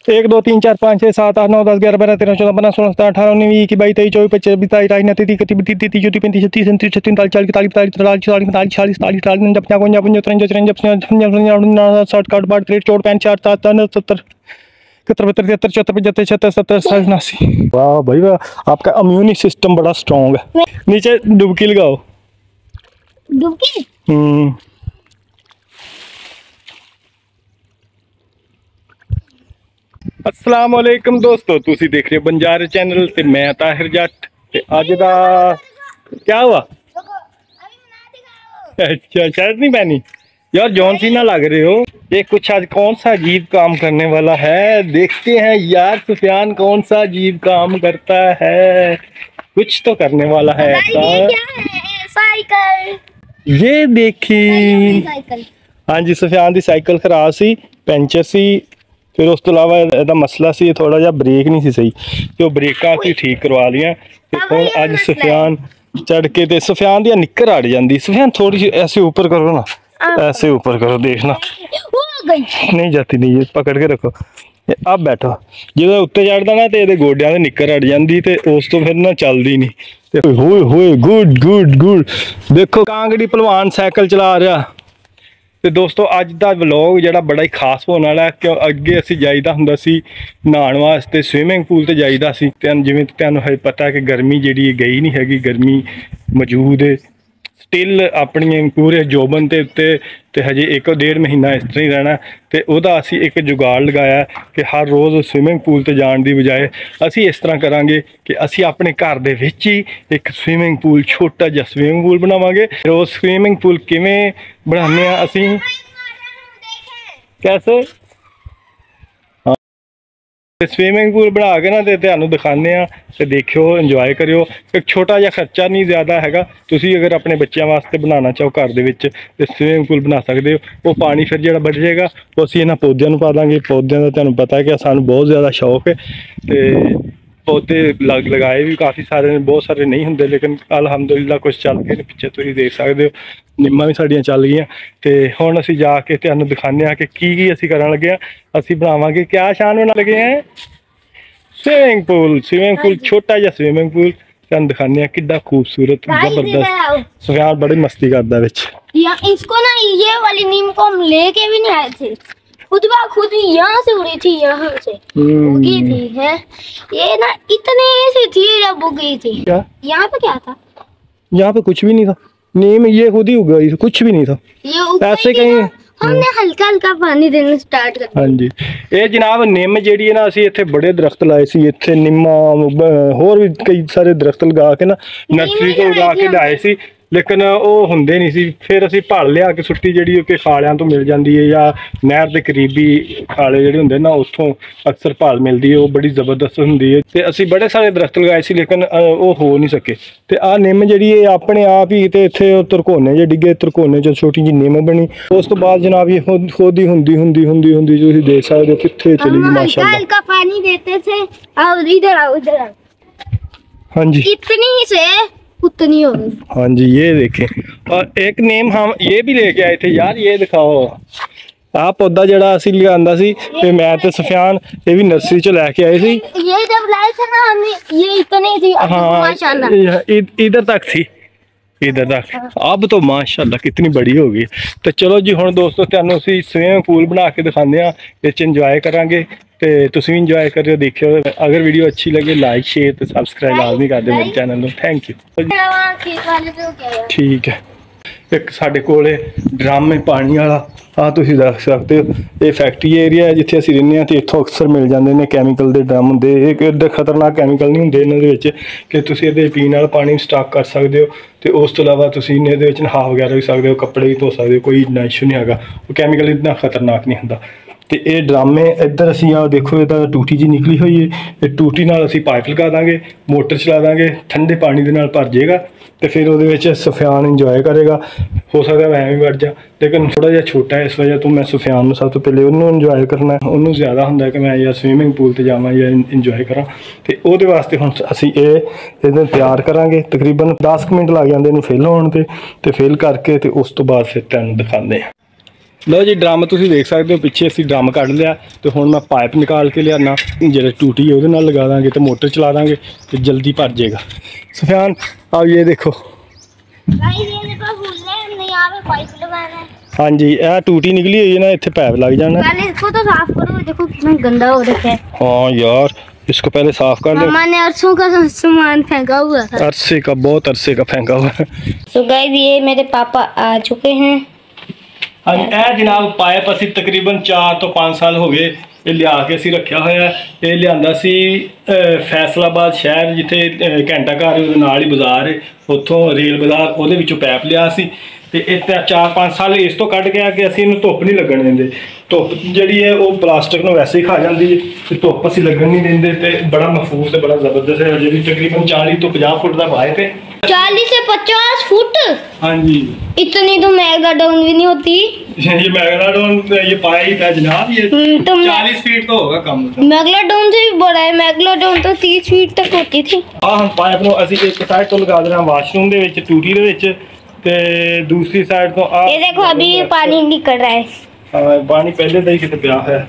1 2 3 4 5 6 7 8 9 10 11 12 13 14 15 16 17 18 19 20 21 22 23 24 25 27 28 29 30 31 32 33 34 35 36 37 38 39 40 41 42 43 44 45 46 47 48 49 50 51 53 54 55 60 61 62 63 64 65 67 71 73 74 75 76 77 78 वाह भाई वाह, आपका इम्यून सिस्टम बड़ा स्ट्रॉन्ग है। नीचे डुबकी लगाओ। डुबकी? अस्सलाम वालेकुम दोस्तों, तुसी देख रहे हो बंजारे चैनल ते मैं ताहिर जट ते अज दा क्या हुआ? अच्छा शर्ट नहीं पहनी यार, जॉन सीना लग रहे हो। ये कुछ आज कौन सा अजीब काम करने वाला है, देखते हैं यार सुफियान कौन सा अजीब काम करता है। कुछ तो करने वाला है ऐसा। ये क्या है? साइकिल। ये देखी। हाँ जी, सुफियान दी साइकिल खराब सी, पैंचर सी, फिर उस तो इलावा ਇਹਦਾ ਮਸਲਾ ਸੀ थोड़ा ਜਿਹਾ ब्रेक नहीं सी सही, ਤੇ ਉਹ ਬ੍ਰੇਕਾਂ ਅਸੀਂ ਠੀਕ ਕਰਵਾ ਲੀਆਂ ਤੇ ਹੁਣ ਅੱਜ सुफियान चढ़ के ते सुफियान दी निक्कर अड़ जाती। सुफियान थोड़ी सी ऐसे ऊपर करो ना, ऐसे ऊपर करो, देखना नहीं जाती, नहीं पकड़ के रखो। अब बैठो, जो उत्ते चढ़दा ना तो ये गोडियां ते निक्कर अड़ जाती ते उस तो फिर ना चलदी नहीं। होए होए गुड गुड गुड, देखो कांगड़ी भलवान साइकिल चला रहा। तो दोस्तों अज का व्लॉग जो बड़ा ही खास होने वाला है, क्यों अगे असी जाईदा हुंदा सी नहाण वास्ते स्विमिंग पूल ते जाईदा सी। जिवें तुहानूं है पता है कि गर्मी जिहड़ी गई नहीं हैगी, गर्मी मौजूद है स्टिल अपनी पूरे जोबन के उत्ते ते हजे 1 डेढ़ महीना इस तरह ही रहना। तो वह असी एक जुगाड़ लगाया कि हर रोज़ स्विमिंग पूल ते जाण दी बजाय असी इस तरह करांगे कि असी अपने घर दे विच ही एक स्विमिंग पूल, छोटा जिहा स्विमिंग पूल बनावांगे। रोज़ स्विमिंग पूल किवें बनाने असी, कैसे स्विमिंग पूल बना के ना तो दिखाने तो देखियो, इंजॉय करियो। एक छोटा जिहा खर्चा नहीं ज़्यादा हैगा। तुसी अगर अपने बच्चों वास्ते बनाना चाहो घर दे विच ते स्विमिंग पूल बना सकते हो। वो पानी फिर जो बच जाएगा वो असीं इन्हां पौधों पा देंगे। पौधों का तुहानूं पता है कि सानूं बहुत ज़्यादा शौक है, तो पौधे लगाए भी काफ़ी सारे, बहुत सारे नहीं होंगे लेकिन अलहमदुलिल्लाह कुछ चल गए पिछे, तुसीं देख सकते हो। निम्मा भी साड़ियाँ चल गई। तो हुण असीं जाके तुहानूं दिखाने कि की असीं करन लगे। असीं बनावांगे क्या शान बना लगे हैं, स्विमिंग पूल। स्विमिंग पूल, छोटा जिहा स्विमिंग पूल तुहानूं दिखाने किड्डा खूबसूरत जबरदस्त। सुफियान बड़ी मस्ती करदा विच। इसको ना ये वाली नीम को हम लेके भी नहीं आए थे, खुद ही यहाँ से उड़ी थी, यहाँ से उगी थी है। ये ना इतने सी थी जब उगी थी। क्या यहाँ पे क्या था? यहाँ पे कुछ भी नहीं था, नीम ये खुद ही उग गई, कुछ भी नहीं था। ये ऐसे कहीं हमने हल्का हल्का पानी देना स्टार्ट कर दिया। हाँ जी, ये जनाब निम जिहड़ी है ना, असीं इत्थे बड़े दरख्त लाए सी, इत्थे निम्मा होर भी कई सारे दरख्त लगा के ना नर्सरी तो लगा के लाए सी, लेकिन वो हुंदे नहीं सी। फिर असीं भाल लिया कि सुट्टी जिहड़ी कि खालियां तो मिल जाती है, या नहर के करीबी खाले जिहड़े हुंदे ना उत्थों अक्सर भाल मिलती है, वो बड़ी जबरदस्त हुंदी है। तो असीं बड़े सारे दरख्त लगाए सी लेकिन वो हो नहीं सके। तो आ निम जिहड़ी है अपने आप ही ते इत्थे तरकोने जे डिगे, तरकोने चों छोटी जी निम बनी। उस तो बाद जनाब ये खुद ही हुंदी तुसीं देख सकदे हो कित्थे चली गई माशाअल्लाह। हल्का पानी देते थे और इधर आओ, इधर आओ। हाँ जी, इतनी से उतनी हो गई। हाँ जी, ये देखें। और एक नेम हम ये भी लेके आए थे यार, ये दिखाओ। आ पौधा जड़ा असीं लिआंदा सी ते मैं ते सुफियान ये भी नर्सरी चों लैके आए सी। ये जब लाए थे ना हमने, ये इतनी थी। हाँ माशाल्लाह इधर तक थी, इधर तक। अब तो माशाल्लाह कितनी बड़ी हो गई। तो चलो जी हुण दोस्तों तुहानूं असीं स्विमिंग पूल बना के दिखाने आ, इस च इंजॉय करांगे ते तुसीं भी इंजॉय करियो, देखियो। अगर वीडियो अच्छी लगे लाइक शेयर ते सबसक्राइब लाजमी कर दिओ मेरे चैनल नूं। Thank you. ठीक है। एक साडे कोले ड्रम है पानी वाला, हाँ तुसीं देख सकते हो। ये फैक्ट्री एरिया है जिथे असीं रहिंदे हां, ते इत्थों अक्सर मिल जाते हैं कैमिकल के ड्रम होंदे। एक इधर खतरनाक कैमिकल नहीं होंदे इन्हां दे विच कि तुसीं इहदे पीण वाला पानी स्टॉक कर सकते हो। तो उस तो इलावा तुसीं इहदे विच नहा वगैरह भी सकते हो, कपड़े भी धो सकते हो, कोई इन्ना इशू नहीं हैगा। वो कैमिकल इतना खतरनाक नहीं होंदा। तो ये ड्रामे इधर असीं आ देखो, इहदा टूटी जी निकली हुई है। ये टूटी नाल असीं पाइप लगा देंगे, मोटर चला देंगे, ठंडे पानी दे नाल भर जाएगा। तो फिर वो सुफियान इंजॉय करेगा। हो सकता है मैं भी बढ़ जा, लेकिन थोड़ा जिहा छोटा है, इस वजह तो मैं सुफियान सब तो पहले उन्होंने इंजॉय करना है। उन्होंने ज़्यादा होंदा कि मैं या स्विमिंग पूल ते जावां या इंजॉय करा। तो वो वास्ते हुण असीं इहदे तैयार करांगे। तकरीबन 10 मिनट लग जांदे इहनूं फिल होण ते फिल करके ते उस तो बाद फिर तुहानूं दिखांदे। ਲਓ ਜੀ ਡਰਮ ਤੁਸੀਂ ਦੇਖ ਸਕਦੇ ਹੋ ਪਿੱਛੇ ਅਸੀਂ ਡਰਮ ਕੱਢ ਲਿਆ ਤੇ ਹੁਣ ਮੈਂ ਪਾਈਪ ਨਿਕਾਲ ਕੇ ਲਿਆਣਾ ਜਿਹੜੇ ਟੂਟੀ ਉਹਦੇ ਨਾਲ ਲਗਾ ਦਾਂਗੇ ਤੇ ਮੋਟਰ ਚਲਾ ਦਾਂਗੇ ਤੇ ਜਲਦੀ ਭਰ ਜਾਏਗਾ। सुफियान अब ये देखो पाइप लगाना है। हाँ जी यह टूटी निकली हुई है ना, इतने पैप लग जाना। पहले इसको तो साफ करो, देखो कितना गंदा हो रखा है। हाँ यार इसको पहले साफ कर लो। मामा ने अरसों का सामान फेंका हुआ था, अरसे का, बहुत अरसे का फेंका हुआ है। तो गाइस ये मेरे पापा आ चुके हैं। हाँ जी जनाब पाइप असी तकरीबन 4 तो 5 साल हो गए ਇਹ ਲਿਆ ਕੇ ਅਸੀਂ ਰੱਖਿਆ ਹੋਇਆ। ਇਹ ਲਿਆਂਦਾ ਸੀ ਫੈਸਲਾਬਾਦ ਸ਼ਹਿਰ ਜਿੱਥੇ ਘੰਟਾ ਘਰ ਉਹਦੇ ਨਾਲ ਹੀ ਬਾਜ਼ਾਰ ਹੈ, ਉੱਥੋਂ ਰੇਲ ਬਾਜ਼ਾਰ, ਉਹਦੇ ਵਿੱਚੋਂ ਪੈਪ ਲਿਆ ਸੀ ਤੇ ਇਹ 4-5 ਸਾਲ ਇਸ ਤੋਂ ਕੱਢ ਕੇ ਆ ਕਿ ਅਸੀਂ ਇਹਨੂੰ ਧੁੱਪ ਨਹੀਂ ਲੱਗਣ ਦਿੰਦੇ। ਧੁੱਪ ਜਿਹੜੀ ਹੈ ਉਹ ਪਲਾਸਟਿਕ ਨੂੰ ਵੈਸੇ ਹੀ ਖਾ ਜਾਂਦੀ ਹੈ ਤੇ ਧੁੱਪ ਅਸੀਂ ਲੱਗਣ ਨਹੀਂ ਦਿੰਦੇ ਤੇ ਬੜਾ ਮਹਿਫੂਜ਼ ਤੇ ਬੜਾ ਜ਼ਬਰਦਸਤ ਹੈ। ਜਿਹੜੀ ਤਕਰੀਬਨ 40 ਤੋਂ 50 ਫੁੱਟ ਦਾ ਪਾइप है। 40 से 50 फुट? हाँ जी इतनी तो मेगाडोन भी नहीं होती। ये मेगाडोन ये पाइप है जनाब, ये तो 40 फीट तो होगा कम। मेगाडोन से भी बड़ा है, मेगाडोन तो 30 फीट तक होती थी। हाँ हम पाइप ਨੂੰ ਅਸੀਂ ਇੱਕ ਸਾਈਡ ਤੋਂ ਲਗਾ ਦੇਣਾ ਵਾਸ਼ਰੂਮ ਦੇ ਵਿੱਚ ਟੂਟੀ ਦੇ ਵਿੱਚ ਤੇ दूसरी साइड तो ये देखो अभी ये पानी निकल रहा है। हाँ पानी पहले से ही कितने प्या है।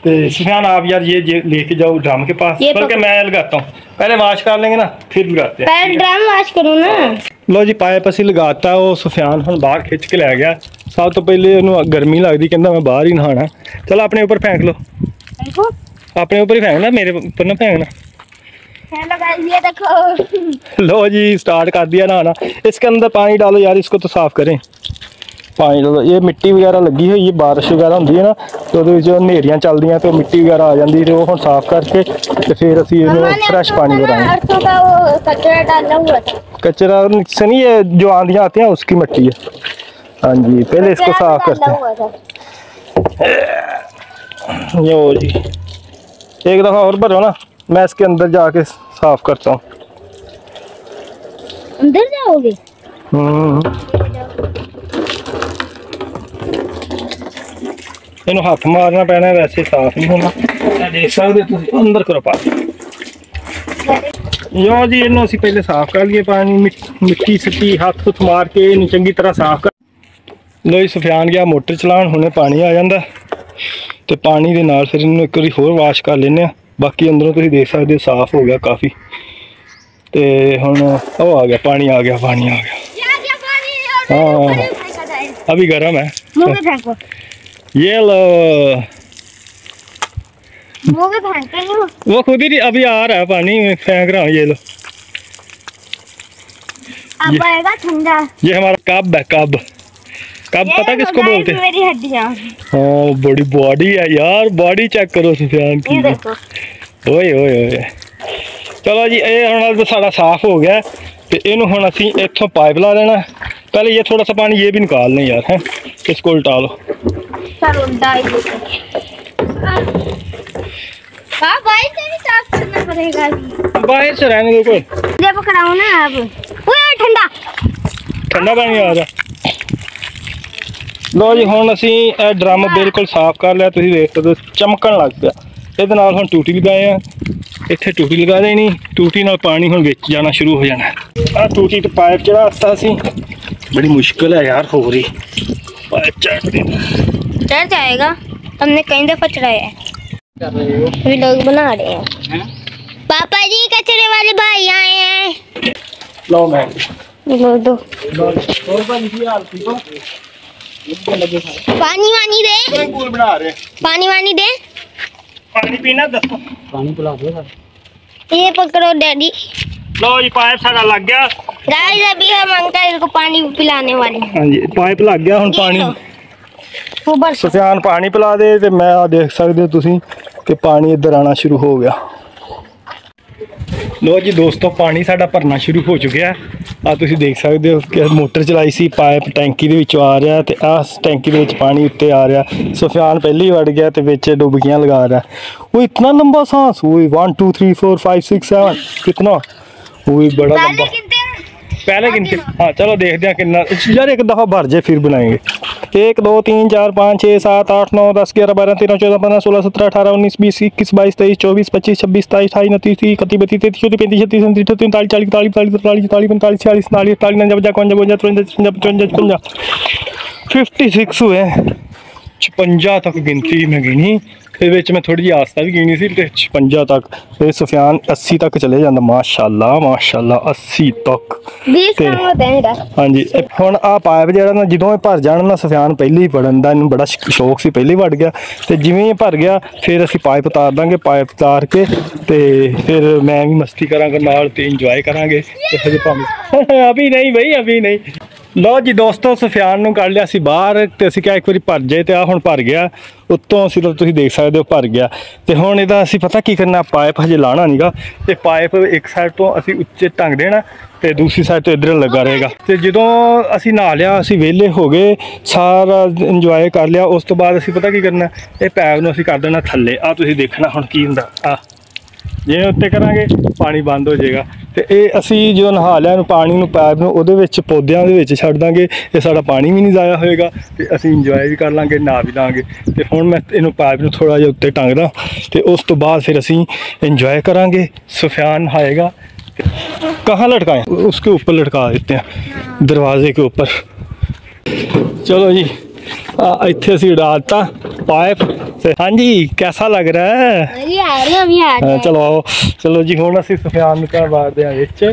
तो सुफियान आप यार ये लेके जाओ ड्रम के पास, बल्कि मैं लगाता हूँ, पहले वाश कर लेंगे ना फिर लगाते हैं। पहले ड्रम वाश करो ना। लो जी पाइप ਅਸੀਂ ਲਗਾਤਾ, ਉਹ ਸੁਫਿਆਨ ਹੁਣ ਬਾਹਰ ਖਿੱਚ ਕੇ ਲੈ ਗਿਆ। ਸਭ ਤੋਂ ਪਹਿਲੇ ਉਹਨੂੰ ਗਰਮੀ ਲੱਗਦੀ, ਕਹਿੰਦਾ ਮੈਂ ਬਾਹਰ ਹੀ ਨਹਾਣਾ। चल अपने ऊपर फेंक लो, अपने ऊपर ही फेंकना, मेरे ऊपर ना फेंकना। ये देखो लो जी स्टार्ट कर दिया नहाना। इसके अंदर पानी डालो यार, इसको तो साफ करें, पानी डालो। ये मिट्टी वगैरह लगी हुई है, बारिश वगैरह होंगी है ना तो हनेरियां चलदियां तो मिट्टी वगैरह आ जाती है, वो साफ करके तो फिर असी फ्रैश पानी भराएंगे। कचरा से नहीं, ये जो आंधियां आती हैं उसकी मिट्टी है। हाँ जी पहले इसको साफ करते हैं। यो जी एक दफ़ा और भरो ना, मैं इसके अंदर जाके साफ करता हूँ। अंदर जाओगे? इन्हें हाथ मारना पैना, वैसे साफ नहीं होना। देख सकते तुम अंदर करो पानी। यो जी इन्हों असी पहले साफ कर लिए, पानी मिट्टी सट्टी हाथ हुथ मार के इन्हें चंगी तरह साफ कर लो। सुफियान गया मोटर चलान, हुणे पानी आ जाता तो पानी के नाल फिर इन्हों एक बार होर वाश कर लेने। बाकी अंदरों तुम देख सकते हो साफ हो गया काफ़ी। तो हुण वो आ गया, पानी आ गया, पानी आ गया। हाँ अभी गर्म है। ये लो वो खुद ही अभी आ रहा है पानी, मैं फेंक रहा हूँ। ये लो अब आएगा ठंडा। ये हमारा कब है, कब कब पता किसको बोलते हैं? मेरी हड्डियाँ। हाँ बड़ी बॉडी है यार, बॉडी चेक करो सुफियान की। ओए ओए ओए चलो जी ये हुण सारा साफ हो गया तो इनू हुण असीं इत्थों पाइप ला लेना। पहले ये थोड़ा सा पानी ये भी निकाल लें यार, है इसको उल्टा लो। हाँ बाहर से भी साफ करना पड़ेगा। बाहर से रहने दो, कोई ये पकड़ाओ ना आप। ओए ठंडा ठंडा पानी आ रहा। लो जी हुण असीं ਇਹ ड्रम बिल्कुल साफ कर लिया, तुसीं देख सकते हो चमकन लग पिया। ਇਹਦੇ ਨਾਲ ਹੁਣ ਟੂਟੀ ਲਗਾਏ ਆ, ਇੱਥੇ ਟੂਟੀ ਲਗਾ ਦੇਣੀ, ਟੂਟੀ ਨਾਲ ਪਾਣੀ ਹੁਣ ਵਿੱਚ ਜਾਣਾ ਸ਼ੁਰੂ ਹੋ ਜਾਣਾ। ਆ ਟੂਟੀ ਤੇ ਪਾਈਪ ਚੜਾਤਾ ਸੀ, बड़ी मुश्किल है यार हो रही। पाइप चढ़ जाएगा, हमने कई दफा चढ़ाया है। अभी लोग बना रहे हैं। पापा जी कचरे वाले भाई आए हैं। लो मैं लो दो और पानी की हाल ठीक हो? पानी वानी दे, पूल बना रहे, पानी वानी दे। पानी पीना दसो, पानी पिला दो सर। ये पकड़ो डैडी। लो जी पाइप सारा लग गया। गाइस अभी हम अंकल को पानी पिलाने वाले हैं। हाँ जी पाइप लग गया हुण पानी। ऊपर सुफियान पानी पिला दे ते मैं आ देख सकते हो तुसीं कि पानी इधर आना शुरू हो गया। लो जी दोस्तों पानी साडा भरना शुरू हो चुका है। आ तुसीं देख सकते हो कि मोटर चलाई सी, पाइप टैंकी दे विचों आ रहा ते आ टैंकी दे विच पानी उत्ते आ रहा। सुफियान पहले ही वड़ गया ते विच डुबकियां लगा रहा। वो इतना लंबा सांस, वो 1 2 3 4 5 6 7 कितना, वो बड़ा लंबा। पहले गिनते हाँ चलो देखते हैं कितना यार, एक दफ़ा भर जाए फिर बनाएंगे। 1 2 3 4 5 6 7 8 9 10 11 12 13 14 15 16 17 18 19 20 21 22 23 24 25 26 27 28 29 30 31 32 33 34 35 36 37 38 39 40 41 42 43 44 45 46 47 48 49 50 51 52 53 54 55 56 हुए हैं। 56 ਤੱਕ ਗਿਣਤੀ ਮੈਂ ਗਿਣੀ, ਫਿਰ ਵਿੱਚ ਮੈਂ ਥੋੜੀ ਜਿਹੀ ਆਸਤਾ ਵੀ ਗਿਣੀ ਸੀ, ਤੇ 56 ਤੱਕ। ਤੇ ਸੁਫਿਆਨ 80 ਤੱਕ ਚਲੇ ਜਾਂਦਾ, ਮਾਸ਼ਾਅੱਲਾ ਮਾਸ਼ਾਅੱਲਾ 80 ਤੱਕ। 20 ਤੇ ਕੰਮ ਹੋता है मेरा। ਹਾਂਜੀ ਹੁਣ ਆ ਪਾਈਪ ਜਿਹੜਾ ਨਾ ਜਦੋਂ ਇਹ ਭਰ ਜਾਣ ਨਾ, ਸੁਫਿਆਨ ਪਹਿਲੇ ਹੀ ਪੜਨ ਦਾ ਇਹਨੂੰ ਬੜਾ ਸ਼ੌਕ ਸੀ, ਪਹਿਲੇ ਹੀ ਵੜ ਗਿਆ। ਤੇ ਜਿਵੇਂ ਇਹ ਭਰ ਗਿਆ ਫਿਰ ਅਸੀਂ ਪਾਈਪ ਉਤਾਰ ਦਾਂਗੇ, ਪਾਈਪ ਉਤਾਰ ਕੇ ਤੇ ਫਿਰ ਮੈਂ ਵੀ ਮਸਤੀ ਕਰਾਂਗਾ ਨਾਲ ਤੇ ਇੰਜੋਏ ਕਰਾਂਗੇ। ਤੇ ਹਜੇ ਭਾਵੇਂ ਅਭੀ ਨਹੀਂ ਬਈ, ਅਭੀ ਨਹੀਂ। ਲਓ ਜੀ ਦੋਸਤੋ, ਸੁਫਿਆਨ ਨੂੰ ਕੱਢ ਲਿਆ ਸੀ ਬਾਹਰ, ਤੇ ਅਸੀਂ ਕਿਹਾ ਇੱਕ ਵਾਰੀ ਭਰ ਜਾਏ, ਤੇ ਆ ਹੁਣ ਭਰ ਗਿਆ ਉੱਤੋਂ, ਅਸੀਂ ਤਾਂ ਤੁਸੀਂ ਦੇਖ ਸਕਦੇ ਹੋ ਭਰ ਗਿਆ। ਤੇ ਹੁਣ ਇਹਦਾ ਅਸੀਂ ਪਤਾ ਕੀ ਕਰਨਾ, ਪਾਈਪ ਹਜੇ ਲਾਣਾ ਨਹੀਂਗਾ, ਤੇ ਪਾਈਪ ਇੱਕ ਸਾਈਡ ਤੋਂ ਅਸੀਂ ਉੱਚੇ ਢੰਗ ਦੇਣਾ ਤੇ ਦੂਸਰੀ ਸਾਈਡ ਤੋਂ ਇੱਧਰ ਲੱਗਾ ਰਹੇਗਾ। ਤੇ ਜਦੋਂ ਅਸੀਂ ਨਹਾ ਲਿਆ, ਅਸੀਂ ਵਿਹਲੇ ਹੋ ਗਏ, ਸਾਰਾ ਇੰਜੋਏ ਕਰ ਲਿਆ, ਉਸ ਤੋਂ ਬਾਅਦ ਅਸੀਂ ਪਤਾ ਕੀ ਕਰਨਾ, ਇਹ ਪਾਈਪ ਨੂੰ ਅਸੀਂ ਕਰ ਦੇਣਾ ਥੱਲੇ। ਆ ਤੁਸੀਂ ਦੇਖਣਾ ਹੁਣ ਕੀ ਹੁੰਦਾ, ਆ ਜਿਵੇਂ ਉੱਤੇ ਕਰਾਂਗੇ ਪਾਣੀ ਬੰਦ ਹੋ ਜਾਏਗਾ। ਤੇ ਇਹ ਅਸੀਂ ਜਦੋਂ ਨਹਾ ਲਿਆ ਇਹਨੂੰ, ਪਾਣੀ ਨੂੰ ਪਾਈਪ ਨੂੰ ਉਹਦੇ ਵਿੱਚ ਪੌਦਿਆਂ ਦੇ ਵਿੱਚ ਛੱਡ ਦਾਂਗੇ, ਇਹ ਸਾਡਾ ਪਾਣੀ ਵੀ ਨਹੀਂ ਜ਼ਾਇਆ ਹੋਏਗਾ ਤੇ ਅਸੀਂ ਇੰਜੋਏ ਵੀ ਕਰ ਲਾਂਗੇ, ਨਹਾ ਵੀ ਲਾਂਗੇ। ਤੇ ਹੁਣ ਮੈਂ ਇਹਨੂੰ ਪਾਈਪ ਨੂੰ ਥੋੜਾ ਜਿਹਾ ਉੱਤੇ ਟੰਗਦਾ, ਤੇ ਉਸ ਤੋਂ ਬਾਅਦ ਫਿਰ ਅਸੀਂ ਇੰਜੋਏ ਕਰਾਂਗੇ। सुफियान नहाएगा। कहाँ लटकाएं? उसके ऊपर लटका देते हैं, दरवाजे के ऊपर। चलो जी, इतने असी डालता पाइप से। हाँ जी, कैसा लग रहा है? चलो आओ, चलो जी हुण असी सुफियान का बारदे हां विच।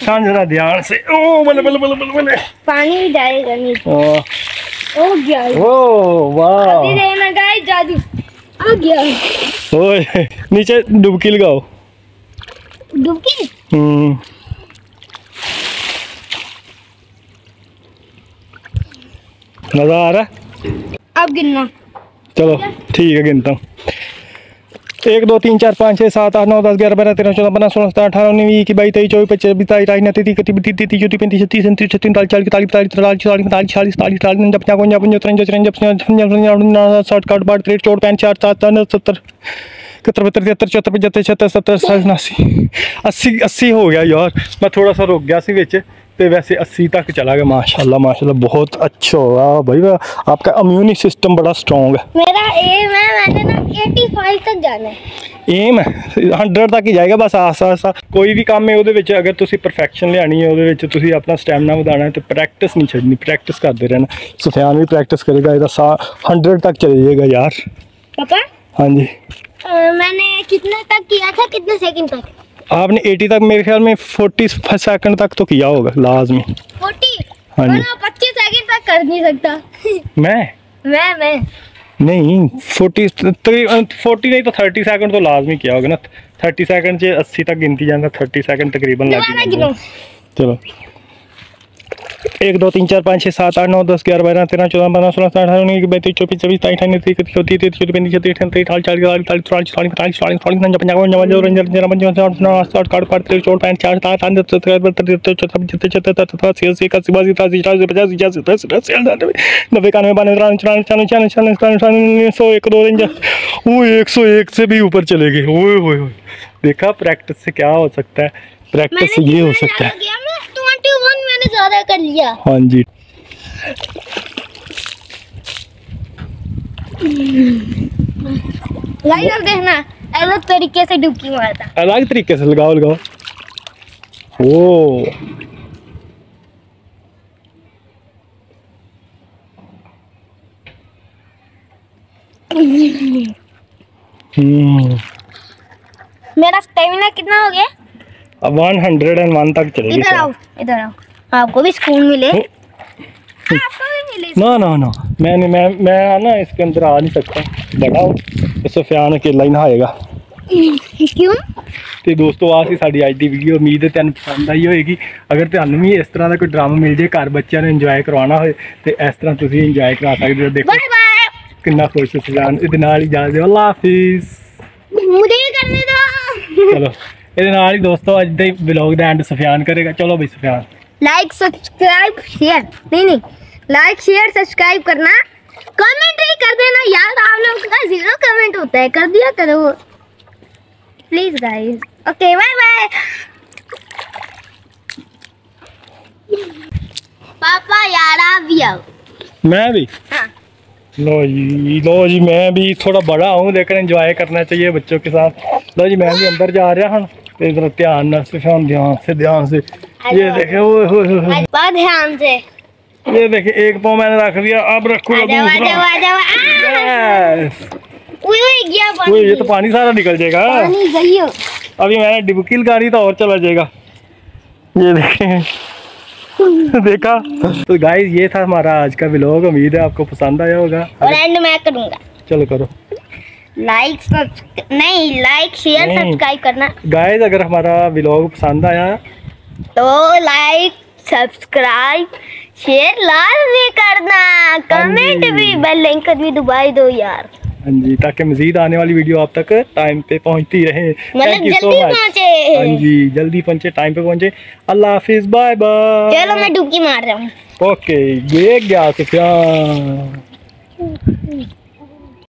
सांझना ध्यान से। ओ बल्ले बल्ले बल्ले बल्ले बल्ले पानी भी जाएगा नीचे। ओ गया। ओ वाह, अभी देखना गाइस, जादू आ गया। ओए नीचे डुबकी लगाओ। डुबकी? मजा आ रहा है? अब गिनना। चलो ठीक है, गिनता हूँ। 1 2 3 4 5 6 7 8 9 10 11 12 13 14 15 16 17 18 19 20 21 22 23 24 25 27 28 29 30 31 32 33 34 35 36 37 38 39 40 41 42 43 44 45 46 47 48 49 50 51 53 54 55 60 61 62 63 64 65 66 70 71 72 73 74 75 76 87 80 हो गया यार। मैं थोड़ा सा रुक गया सी विच, तो वैसे 80 तक चला गया। माशाल्लाह माशाल्लाह, बहुत अच्छा हुआ भाई, आपका इम्यून सिस्टम बड़ा स्ट्रॉन्ग है। मेरा एम है, मैंने ना 85 तक जाना है। एम है 100 तक ही जाएगा बस। आस्ता आस्ता कोई भी काम है ਉਹਦੇ ਵਿੱਚ अगर तुसी परफेक्शन लियानी है, ਉਹਦੇ ਵਿੱਚ तुसी अपना स्टैमिना ਵਧਾਉਣਾ है, तो प्रैक्टिस नहीं छड्डनी, प्रैक्टिस करते रहना। सुफियान भी प्रैक्टिस करेगा, ਇਹਦਾ 100 तक चले जाएगा यार। पापा? हाँ जी। मैंने कितने तक किया था, कितने सेकंड तक? आपने 80 तक, मेरे ख्याल में 40 सेकंड तक तो किया होगा लाजमी। 40? हाँ जी। 25 सेकंड तक कर नहीं सकता। मैं नहीं 40 नहीं तो 30 सेकंड तो लाजमी किया होगा ना। 30 सेकंड से 80 तक गिनती जाना, 30 सेकंड तकरीबन लग जाएगा। चलो 1 2 3 4 5 6 7 8 9 10 11 12 13 14 15 16 17 18 19 20 21 22 23 24 25 26 27 28 29 30 31 32 33 34 35 36 40 45 46 47 48 101 से भी ऊपर चले गए। ओए देखा, प्रैक्टिस से क्या हो सकता है, प्रैक्टिस से ये हो सकता है। 21 मैंने ज्यादा कर लिया। हाँ जी। गाइस अब देखना, अलग तरीके से डुबकी मारता। अलग तरीके से लगाओ लगाओ। ओ मेरा स्टेमिना कितना हो गया? अब 101 तक चलेगी। इधर आओ, इधर आओ, आपको भी सुकून मिले। आपको भी मिले। ना ना ना, मैं ना इसके अंदर आ नहीं सकता, बड़ा हूँ। तो सुफियान अकेला ही नहाएगा। क्यों? तो दोस्तों आ सी साडी अज दी वीडियो, उम्मीद है तुहानू पसंद आई होएगी। अगर तुहानू भी इस तरह का कोई ड्रामा मिल जाए, घर बच्चों ने इंजॉय करवाना हो, तो इस तरह तुसीं इंजॉय करा सकते हो। देखो बाय बाय। कितना खुश है सुफियान। इहदे नाल ही जा दे, अल्लाह हाफिज़। मुझे भी करने दो। चलो ਇਹਦੇ ਨਾਲ ਹੀ ਦੋਸਤੋ ਅੱਜ ਦੇ ਵਲੌਗ ਦਾ ਐਂਡ ਸੁਫਿਆਨ ਕਰੇਗਾ। ਚਲੋ ਬਈ ਸੁਫਿਆਨ, लाइक सब्सक्राइब शेयर, नहीं लाइक शेयर सब्सक्राइब करना, कमेंट भी कर देना यार। आप लोगों का 0 कमेंट होता है, कर दिया करो please guys. Okay bye bye. पापा यार आप भी आओ। मैं भी। हाँ। लो जी मैं भी थोड़ा बड़ा हूँ, लेकिन एंजॉय करना चाहिए बच्चों के साथ। लो जी मैं भी अंदर जा रहा हूँ, इधर ध्यान से, ध्यान से ये देखे। ध्यान से ये देखिए एक पाँव मैंने रख दिया, अब रखूंगा आ जाओ। यस। ओए गया ओए पानी। ये तो पानी सारा निकल जाएगा। पानी गई हो। अभी मैंने डुबकी लगानी तो और चला जाएगा। ये देखें देखा। तो गाइस ये था हमारा आज का व्लॉग, उम्मीद है आपको पसंद आया होगा। और एंड मैं करूंगा। चलो करो। लाइक शेयर नहीं। सब्सक्राइब करना। गाइस अगर हमारा व्लॉग पसंद आया तो लाइक सब्सक्राइब शेयर लाजमी करना, कमेंट जी। भी, बेल आइकन भी दबाई दो यार। हाँ जी, ताकि मजीद आने वाली वीडियो आप तक टाइम पे पहुंचती रहे। मतलब Thank you so जल्दी much। पहुंचे। हाँ जी, जल्दी पहुंचे, टाइम पे पहुंचे। अल्लाह हाफिज, बाय बाय। चलो मैं डुबकी मार रहा हूँ। ओके, ये गया सुफियान।